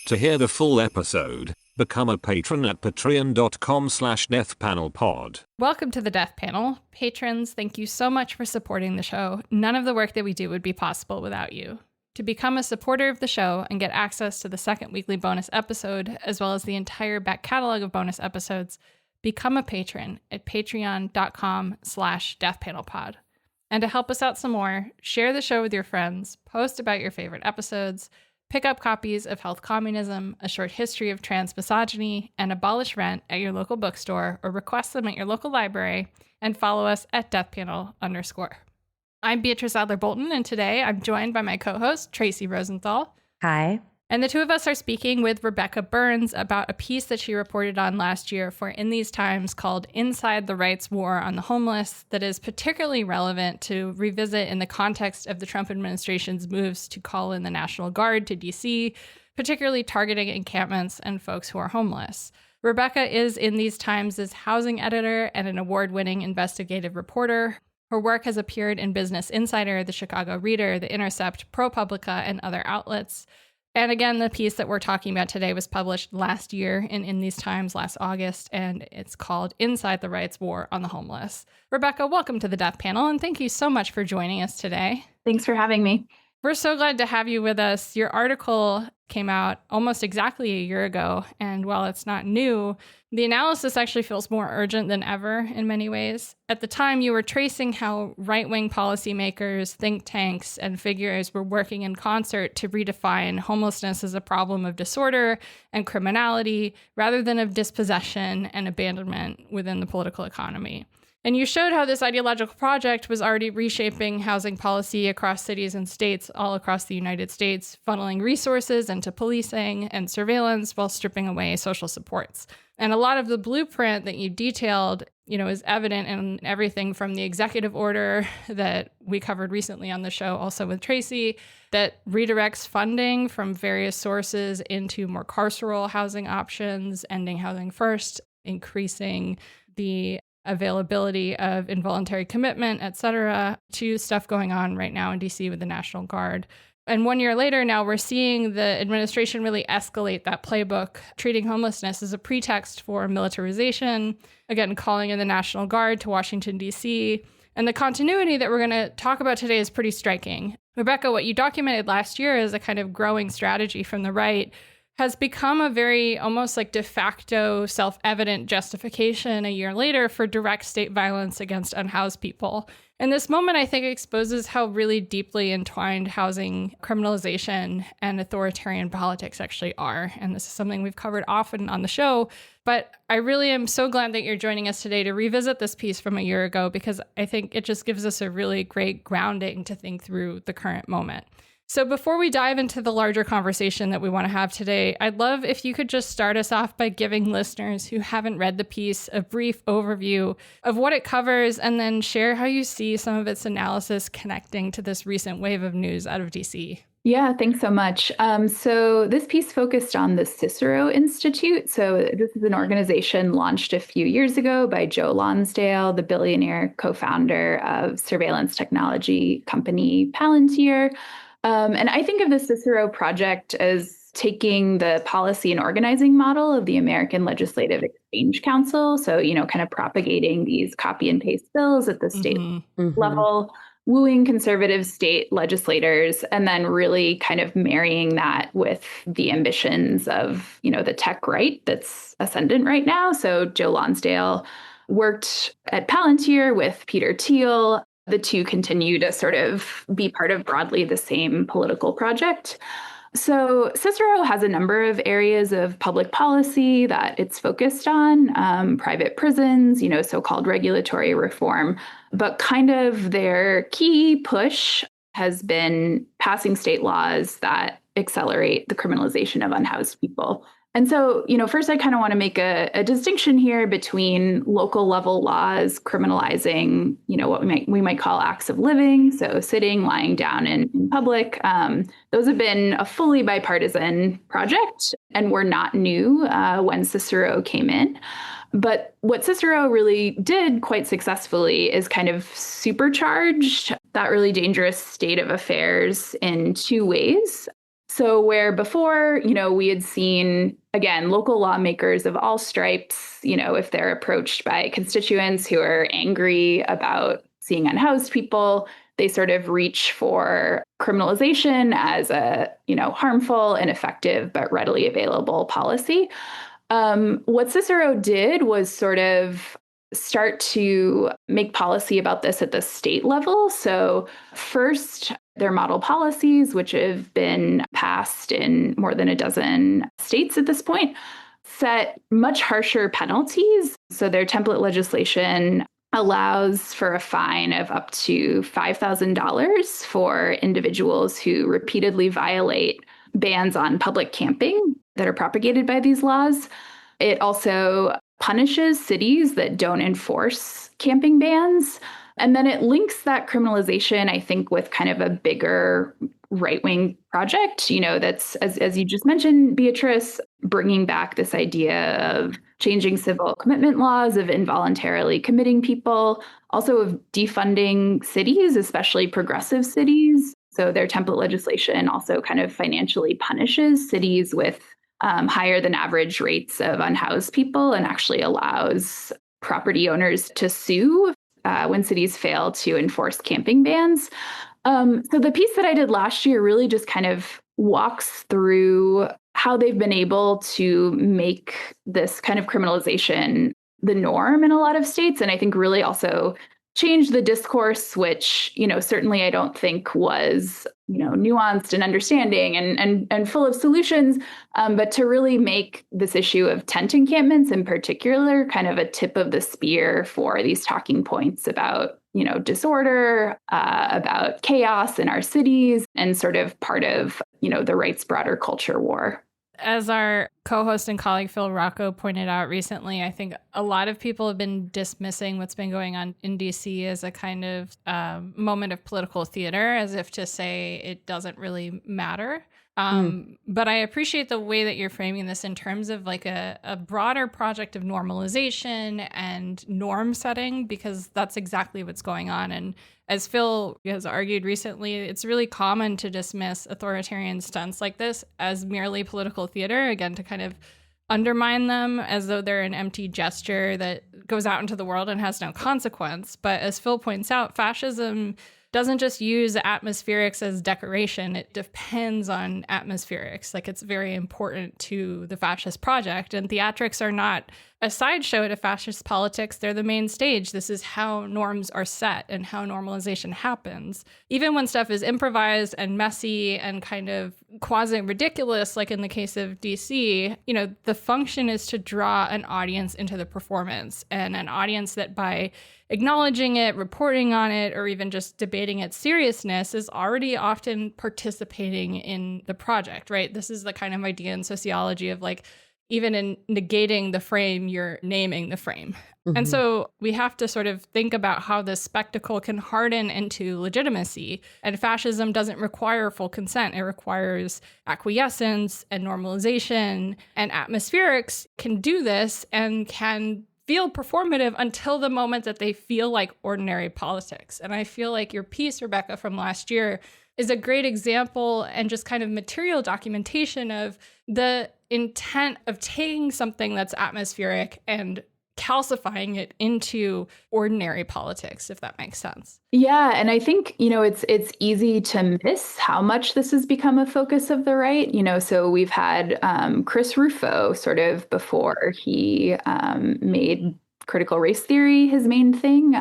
To hear the full episode, become a patron at patreon.com/deathpanelpod. Welcome to the Death Panel. Patrons, thank you so much for supporting the show. None of the work that we do would be possible without you. To become a supporter of the show and get access to the second weekly bonus episode, as well as the entire back catalog of bonus episodes, become a patron at patreon.com/deathpanelpod. And to help us out some more, share the show with your friends, post about your favorite episodes, pick up copies of Health Communism, A Short History of Trans Misogyny, and Abolish Rent at your local bookstore, or request them at your local library, and follow us at deathpanel_. I'm Beatrice Adler-Bolton, and today I'm joined by my co-host, Tracy Rosenthal. Hi. And the two of us are speaking with Rebecca Burns about a piece that she reported on last year for In These Times called Inside the Right's War on the Homeless, that is particularly relevant to revisit in the context of the Trump administration's moves to call in the National Guard to D.C., particularly targeting encampments and folks who are homeless. Rebecca is In These Times' housing editor and an award-winning investigative reporter. Her work has appeared in Business Insider, The Chicago Reader, The Intercept, ProPublica, and other outlets. And again, the piece that we're talking about today was published last year in These Times last August, and it's called Inside the Right's War on the Homeless. Rebecca, welcome to the Death Panel, and thank you so much for joining us today. Thanks for having me. We're so glad to have you with us. Your article came out almost exactly a year ago, and while it's not new, the analysis actually feels more urgent than ever in many ways. At the time, you were tracing how right-wing policymakers, think tanks, and figures were working in concert to redefine homelessness as a problem of disorder and criminality rather than of dispossession and abandonment within the political economy. And you showed how this ideological project was already reshaping housing policy across cities and states all across the United States, funneling resources into policing and surveillance while stripping away social supports. And a lot of the blueprint that you detailed, is evident in everything from the executive order that we covered recently on the show, also with Tracy, that redirects funding from various sources into more carceral housing options, ending housing first, increasing the availability of involuntary commitment, et cetera, to stuff going on right now in DC with the National Guard. And 1 year later, now we're seeing the administration really escalate that playbook, treating homelessness as a pretext for militarization, again, calling in the National Guard to Washington, D.C. And the continuity that we're going to talk about today is pretty striking. Rebecca, what you documented last year as a kind of growing strategy from the right has become a very almost like de facto self-evident justification a year later for direct state violence against unhoused people. And this moment, I think, exposes how really deeply entwined housing criminalization and authoritarian politics actually are. And this is something we've covered often on the show. But I really am so glad that you're joining us today to revisit this piece from a year ago, because I think it just gives us a really great grounding to think through the current moment. So before we dive into the larger conversation that we want to have today, I'd love if you could just start us off by giving listeners who haven't read the piece a brief overview of what it covers, and then share how you see some of its analysis connecting to this recent wave of news out of DC. Yeah, thanks so much. So this piece focused on the Cicero Institute. So this is an organization launched a few years ago by Joe Lonsdale, the billionaire co-founder of surveillance technology company Palantir. And I think of the Cicero Project as taking the policy and organizing model of the American Legislative Exchange Council. So, kind of propagating these copy and paste bills at the state level, wooing conservative state legislators, and then really kind of marrying that with the ambitions of, the tech right that's ascendant right now. So Joe Lonsdale worked at Palantir with Peter Thiel. The two continue to sort of be part of broadly the same political project. So Cicero has a number of areas of public policy that it's focused on, private prisons, so-called regulatory reform. But kind of their key push has been passing state laws that accelerate the criminalization of unhoused people. And so, first, I kind of want to make a distinction here between local level laws criminalizing, what we might call acts of living. So sitting, lying down in public. Those have been a fully bipartisan project and were not new when Cicero came in. But what Cicero really did quite successfully is kind of supercharged that really dangerous state of affairs in two ways. So where before, we had seen, again, local lawmakers of all stripes, if they're approached by constituents who are angry about seeing unhoused people, they sort of reach for criminalization as a, harmful, ineffective, but readily available policy. What Cicero did was sort of start to make policy about this at the state level. So first, their model policies, which have been passed in more than a dozen states at this point, set much harsher penalties. So their template legislation allows for a fine of up to $5,000 for individuals who repeatedly violate bans on public camping that are propagated by these laws. It also punishes cities that don't enforce camping bans. And then it links that criminalization, I think, with kind of a bigger right-wing project, that's, as you just mentioned, Beatrice, bringing back this idea of changing civil commitment laws, of involuntarily committing people, also of defunding cities, especially progressive cities. So their template legislation also kind of financially punishes cities with higher than average rates of unhoused people and actually allows property owners to sue when cities fail to enforce camping bans. So the piece that I did last year really just kind of walks through how they've been able to make this kind of criminalization the norm in a lot of states. And I think really also change the discourse, which, certainly I don't think was, nuanced and understanding and full of solutions, but to really make this issue of tent encampments in particular kind of a tip of the spear for these talking points about, disorder, about chaos in our cities, and sort of part of, the right's broader culture war. As our co-host and colleague Phil Rocco pointed out recently, I think a lot of people have been dismissing what's been going on in DC as a kind of moment of political theater, as if to say it doesn't really matter. But I appreciate the way that you're framing this in terms of like a broader project of normalization and norm setting, because that's exactly what's going on. And as Phil has argued recently, it's really common to dismiss authoritarian stunts like this as merely political theater, again, to kind of undermine them as though they're an empty gesture that goes out into the world and has no consequence. But as Phil points out, fascism doesn't just use atmospherics as decoration. It depends on atmospherics. Like, it's very important to the fascist project. And theatrics are not a sideshow to fascist politics. They're the main stage. This is how norms are set and how normalization happens. Even when stuff is improvised and messy and kind of quasi-ridiculous, like in the case of DC, the function is to draw an audience into the performance, and an audience that by acknowledging it, reporting on it, or even just debating its seriousness is already often participating in the project, right? This is the kind of idea in sociology of like, even in negating the frame, you're naming the frame. Mm-hmm. And so we have to sort of think about how this spectacle can harden into legitimacy. And fascism doesn't require full consent. It requires acquiescence and normalization. And atmospherics can do this and can feel performative until the moment that they feel like ordinary politics. And I feel like your piece, Rebecca, from last year is a great example and just kind of material documentation of the intent of taking something that's atmospheric and calcifying it into ordinary politics, if that makes sense. Yeah, and I think, it's easy to miss how much this has become a focus of the right. So we've had Chris Rufo sort of before he made critical race theory his main thing,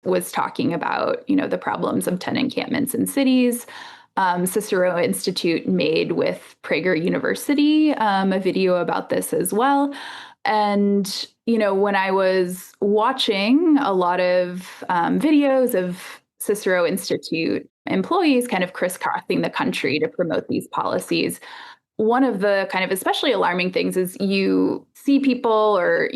was talking about, the problems of tent encampments in cities. Cicero Institute made with Prager University a video about this as well. And, when I was watching a lot of videos of Cicero Institute employees kind of crisscrossing the country to promote these policies, one of the kind of especially alarming things is you see people or,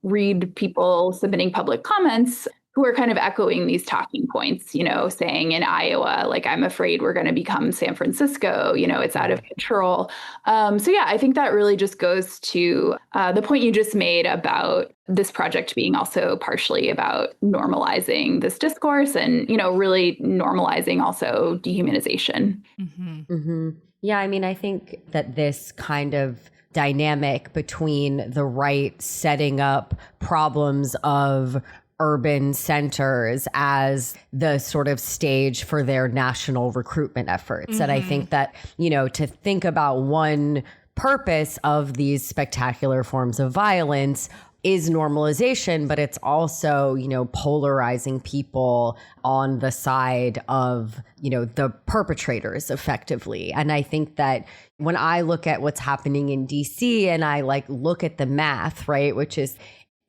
read people submitting public comments who are kind of echoing these talking points, saying in Iowa, like, I'm afraid we're going to become San Francisco, it's out of control. So yeah, I think that really just goes to the point you just made about this project being also partially about normalizing this discourse and, really normalizing also dehumanization. Mm-hmm. Mm-hmm. Yeah, I mean, I think that this kind of dynamic between the right setting up problems of urban centers as the sort of stage for their national recruitment efforts. And I think that, to think about one purpose of these spectacular forms of violence is normalization, but it's also, polarizing people on the side of, the perpetrators effectively. And I think that when I look at what's happening in DC and I look at the math, right, which is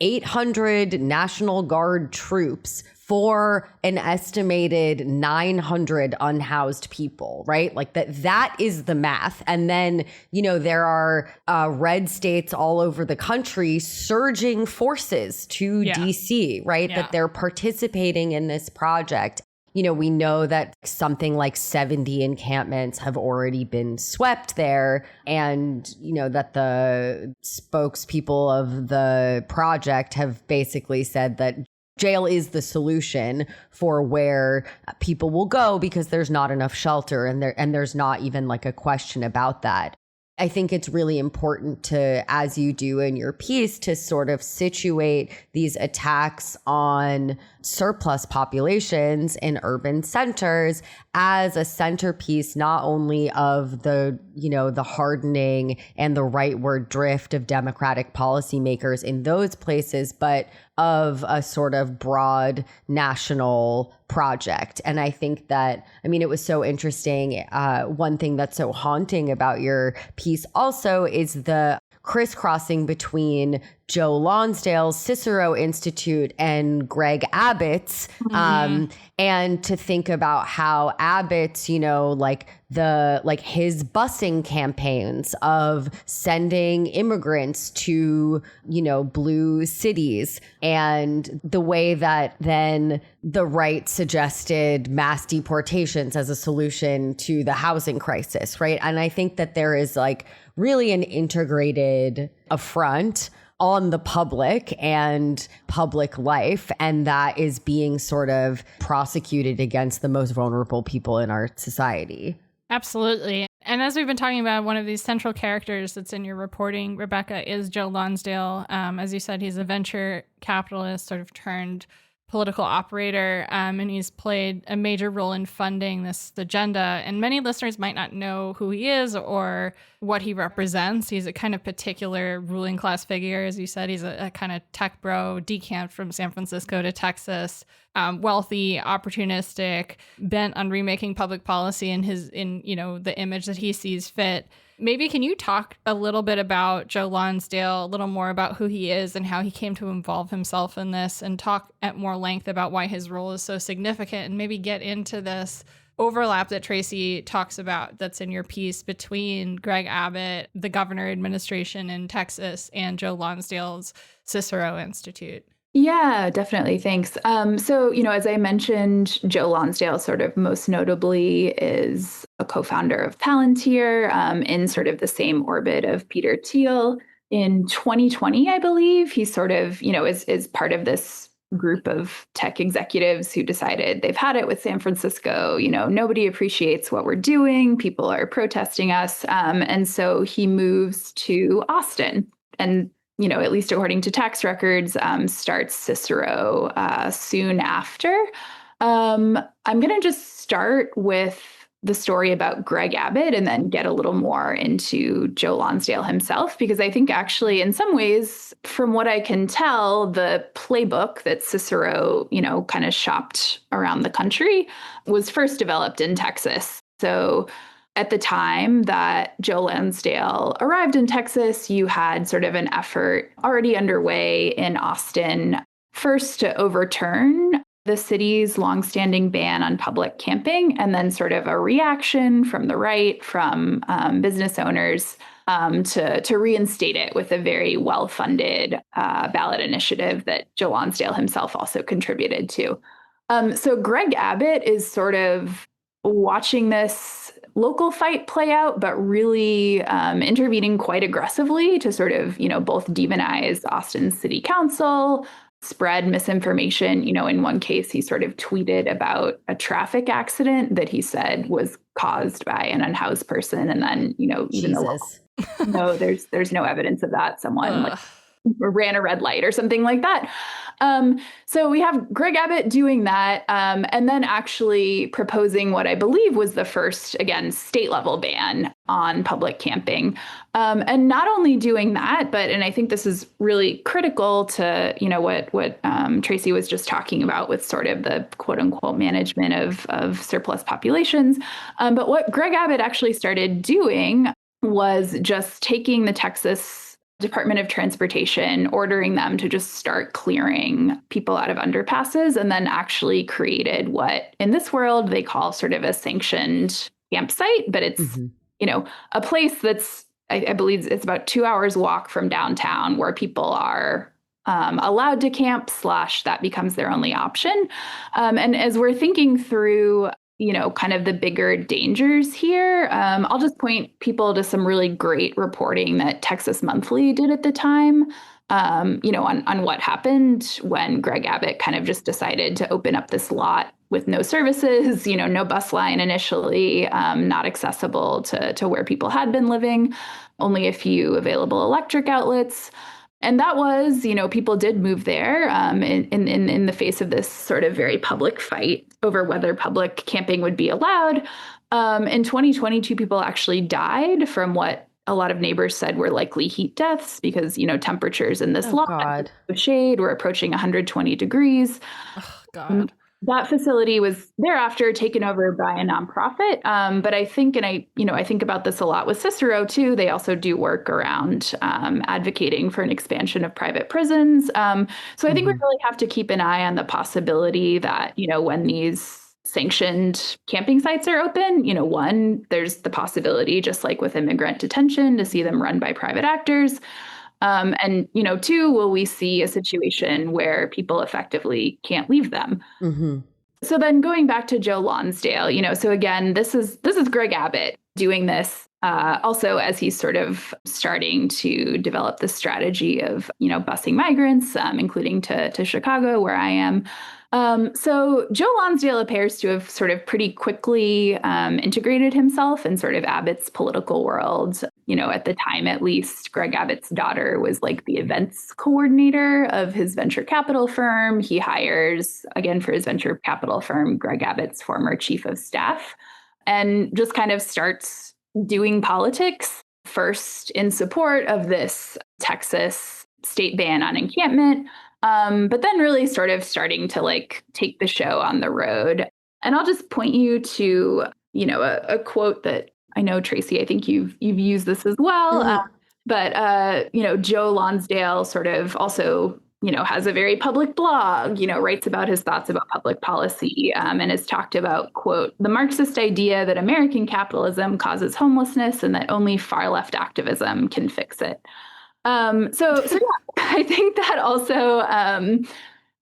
800 National Guard troops for an estimated 900 unhoused people, right? That is the math. And then, there are red states all over the country surging forces to DC, right? Yeah. That they're participating in this project. We know that something like 70 encampments have already been swept there, and, that the spokespeople of the project have basically said that jail is the solution for where people will go because there's not enough shelter, and there's not even a question about that. I think it's really important to, as you do in your piece, to sort of situate these attacks on surplus populations in urban centers as a centerpiece, not only of the hardening and the rightward drift of democratic policymakers in those places, but of a sort of broad national project. And I think that, it was so interesting. One thing that's so haunting about your piece also is the crisscrossing between Joe Lonsdale's Cicero Institute and Greg Abbott's, and to think about how Abbott's, his busing campaigns of sending immigrants to, blue cities, and the way that then the right suggested mass deportations as a solution to the housing crisis, right? And I think that there is really an integrated affront on the public and public life, and that is being sort of prosecuted against the most vulnerable people in our society. Absolutely. And as we've been talking about, one of these central characters that's in your reporting, Rebecca, is Joe Lonsdale. As you said, he's a venture capitalist sort of turned political operator, and he's played a major role in funding this agenda. And many listeners might not know who he is or what he represents. He's a kind of particular ruling class figure. As you said, he's a kind of tech bro, decamped from San Francisco to Texas, wealthy, opportunistic, bent on remaking public policy in the image that he sees fit. Maybe can you talk a little bit about Joe Lonsdale, a little more about who he is and how he came to involve himself in this, and talk at more length about why his role is so significant, and maybe get into this overlap that Tracy talks about that's in your piece between Greg Abbott, the governor administration in Texas, and Joe Lonsdale's Cicero Institute. Yeah, definitely. Thanks. So, as I mentioned, Joe Lonsdale sort of most notably is a co-founder of Palantir, in sort of the same orbit of Peter Thiel. In 2020, I believe, he sort of, is part of this group of tech executives who decided they've had it with San Francisco. Nobody appreciates what we're doing. People are protesting us. And so he moves to Austin and at least according to tax records, starts Cicero soon after. I'm going to just start with the story about Greg Abbott and then get a little more into Joe Lonsdale himself, because I think actually in some ways, from what I can tell, the playbook that Cicero, kind of shopped around the country was first developed in Texas. So at the time that Joe Lonsdale arrived in Texas, you had sort of an effort already underway in Austin, first to overturn the city's longstanding ban on public camping, and then sort of a reaction from the right, from business owners, to reinstate it with a very well-funded ballot initiative that Joe Lonsdale himself also contributed to. So Greg Abbott is sort of watching this local fight play out, but really intervening quite aggressively to sort of, both demonize Austin City Council, spread misinformation. In one case, he sort of tweeted about a traffic accident that he said was caused by an unhoused person. And then, even though no, there's no evidence of that. Someone ran a red light or something like that. So we have Greg Abbott doing that, and then actually proposing what I believe was the first, again, state level ban on public camping. And not only doing that, and I think this is really critical to, what Tracy was just talking about with sort of the quote unquote management of surplus populations. But what Greg Abbott actually started doing was just taking the Texas Department of Transportation, ordering them to just start clearing people out of underpasses, and then actually created what in this world they call sort of a sanctioned campsite. But it's, a place that's, I believe it's about 2 hours walk from downtown where people are allowed to camp / that becomes their only option. And as we're thinking through kind of the bigger dangers here, I'll just point people to some really great reporting that Texas Monthly did at the time, on what happened when Greg Abbott kind of just decided to open up this lot with no services, no bus line initially, not accessible to where people had been living, only a few available electric outlets. And that was, people did move there in the face of this sort of very public fight over whether public camping would be allowed. In 2022, people actually died from what a lot of neighbors said were likely heat deaths because, temperatures in this lot of shade were approaching 120 degrees. Oh, God. That facility was thereafter taken over by a nonprofit. But I think, and I think about this a lot with Cicero too, they also do work around advocating for an expansion of private prisons. So I think we really have to keep an eye on the possibility that, when these sanctioned camping sites are open, one, there's the possibility, just like with immigrant detention, to see them run by private actors. And, two, will we see a situation where people effectively can't leave them? Mm-hmm. So then going back to Joe Lonsdale, so again, this is Greg Abbott doing this also as he's sort of starting to develop the strategy of, busing migrants, including to Chicago, where I am. So Joe Lonsdale appears to have sort of pretty quickly integrated himself in sort of Abbott's political world. At the time, at least, Greg Abbott's daughter was like the events coordinator of his venture capital firm. He hires, again, for his venture capital firm, Greg Abbott's former chief of staff, and just kind of starts doing politics first in support of this Texas state ban on encampment. But then really sort of starting to take the show on the road. And I'll just point you to, a quote that I know, Tracy, I think you've used this as well. Mm-hmm. But Joe Lonsdale sort of also, has a very public blog, writes about his thoughts about public policy, and has talked about, quote, the Marxist idea that American capitalism causes homelessness and that only far left activism can fix it. So yeah, I think that also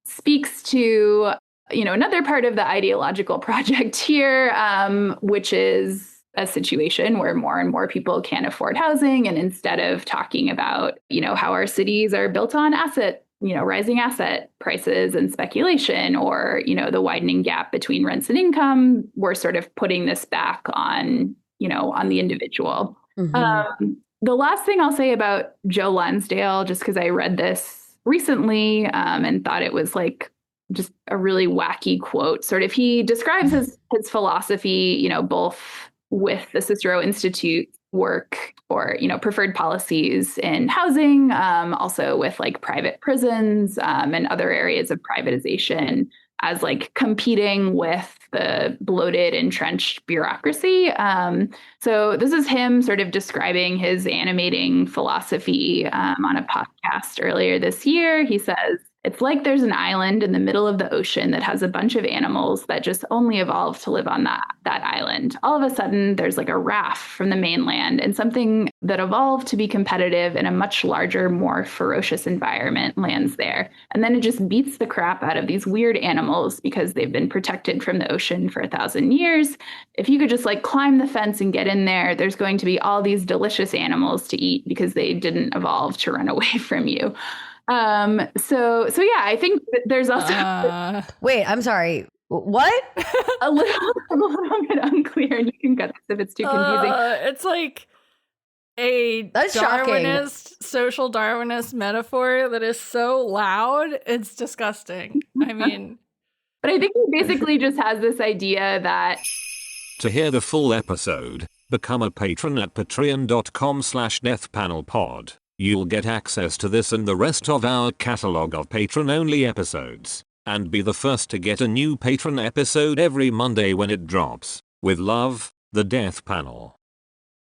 speaks to, another part of the ideological project here, which is a situation where more and more people can't afford housing. And instead of talking about, how our cities are built on rising asset prices and speculation, or, the widening gap between rents and income, we're sort of putting this back on, on the individual. Mm-hmm. The last thing I'll say about Joe Lonsdale, just because I read this recently and thought it was just a really wacky quote, sort of, he describes his philosophy, both with the Cicero Institute work or, preferred policies in housing, also with private prisons and other areas of privatization as competing with the bloated, entrenched bureaucracy. So this is him sort of describing his animating philosophy on a podcast earlier this year. He says, it's like there's an island in the middle of the ocean that has a bunch of animals that just only evolved to live on that island. All of a sudden, there's a raft from the mainland, and something that evolved to be competitive in a much larger, more ferocious environment lands there. And then it just beats the crap out of these weird animals because they've been protected from the ocean for 1,000 years. If you could just climb the fence and get in there, there's going to be all these delicious animals to eat because they didn't evolve to run away from you. So yeah, I think there's also Wait, I'm sorry. What? a little bit unclear, and you can cut this if it's too confusing. It's like a That's Darwinist, social Darwinist metaphor that is so loud, it's disgusting. I mean, but I think he basically just has this idea that To hear the full episode, become a patron at patreon.com/deathpanelpod. You'll get access to this and the rest of our catalog of patron-only episodes, and be the first to get a new patron episode every Monday when it drops. With love, the Death Panel.